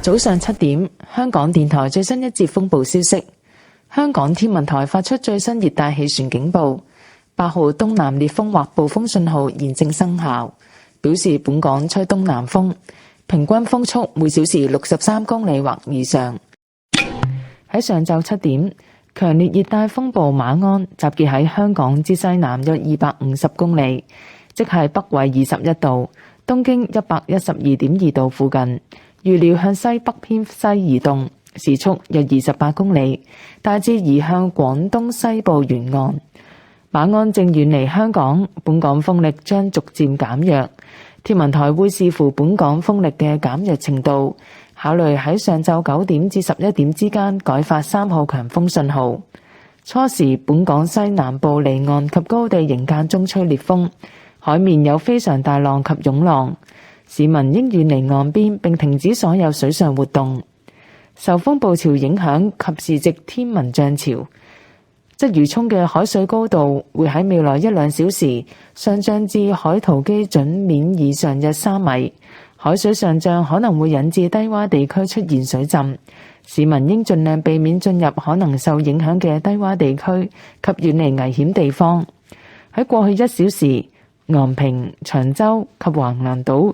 早上7點，香港電台最新一節風暴消息。香港天文台發出最新熱帶氣旋警報，8號東南烈風或暴風信號現正生效，表示本港吹東南風，平均風速每小時63公里或以上。喺上晝7點，強烈熱帶風暴馬鞍集結喺香港之西南約250公里，即係北緯21度、東經112.2度附近。預料向西北偏西移動，時速約28公里，大致移向廣東西部沿岸。馬鞍正遠離香港，本港風力將逐漸減弱。天文台會視乎本港風力嘅減弱程度，考慮喺上晝9點至11點之間改發3號強風信號。初時，本港西南部離岸及高地仍間中吹烈風，海面有非常大浪及湧浪。市民應遠離岸邊並停止所有水上活動。受風暴潮影響及時值天文漲潮，鰂魚涌嘅海水高度會喺未來1-2小時上漲至海圖基準面以上約3米。海水上漲可能會引致低洼地區出現水浸，市民應盡量避免進入可能受影響嘅低洼地區及遠離危險地方。喺過去1小時，昂坪、長洲及橫瀾島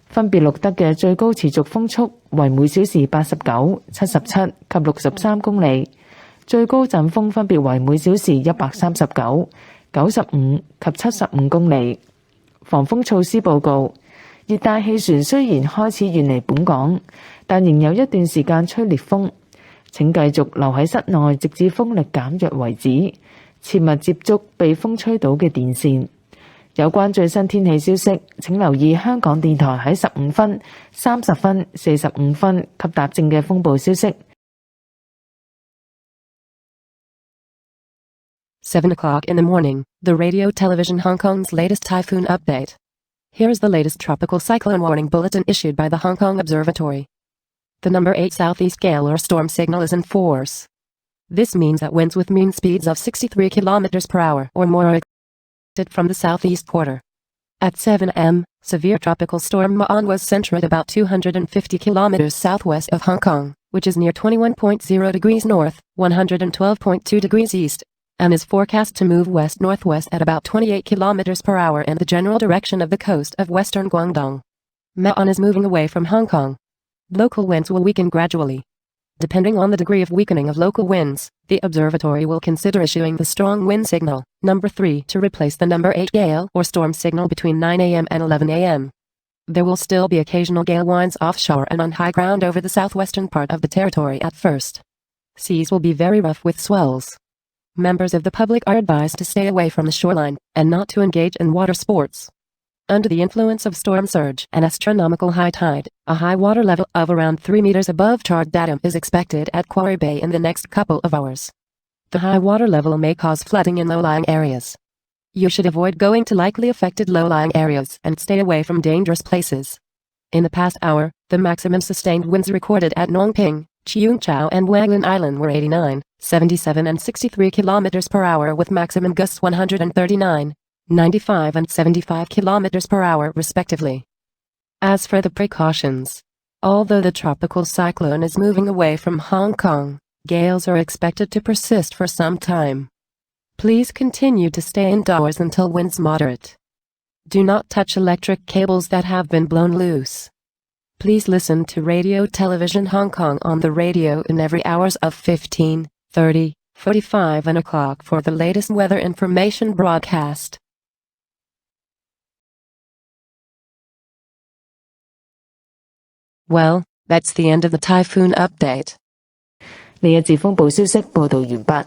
分別錄得嘅最高持續風速為每小時89、77及63公里，最高陣風分別為每小時139、95及75公里。防風措施報告：熱帶氣旋雖然開始遠離本港，但仍有一段時間吹烈風。請繼續留喺室內，直至風力減弱為止，切勿接觸被風吹倒嘅電線。有關最新天氣消息，請留意香港電台喺15分、30分、45分及踏正嘅風暴消息。7 o'clock in the morning, the Radio Television Hong Kong's latest typhoon update. Here is the latest tropical cyclone warning bulletin issued by the Hong Kong Observatory. The number 8 southeast gale or storm signal is in force. This means that winds with mean speeds of 63 kilometers per hour or more are from the southeast quarter. At 7 a.m., severe tropical storm Ma-on was centered at about 250 kilometers southwest of Hong Kong, which is near 21.0 degrees north, 112.2 degrees east, and is forecast to move west-northwest at about 28 kilometers per hour in the general direction of the coast of western Guangdong. Ma-on is moving away from Hong Kong. Local winds will weaken gradually. Depending on the degree of weakening of local winds, the observatory will consider issuing the strong wind signal, number 3, to replace the number 8 gale or storm signal between 9 a.m. and 11 a.m. There will still be occasional gale winds offshore and on high ground over the southwestern part of the territory at first. Seas will be very rough with swells. Members of the public are advised to stay away from the shoreline and not to engage in water sports. Under the influence of storm surge and astronomical high tide, a high water level of around 3 meters above chart datum is expected at Quarry Bay in the next couple of hours. The high water level may cause flooding in low-lying areas. You should avoid going to likely affected low-lying areas and stay away from dangerous places. In the past hour, the maximum sustained winds recorded at Nong Ping, Cheung Chau and Waglan Island were 89, 77 and 63 kilometers per hour with maximum gusts 139, 95 and 75 kilometers per hour respectively. As for the precautions, although the tropical cyclone is moving away from Hong Kong, gales are expected to persist for some time. Please continue to stay indoors until winds moderate. Do not touch electric cables that have been blown loose. Please listen to Radio Television Hong Kong on the radio in every hours of 15, 30, 45 and o'clock for the latest weather information broadcast. Well, that's the end of the typhoon update. 呢一節風暴消息報導完畢。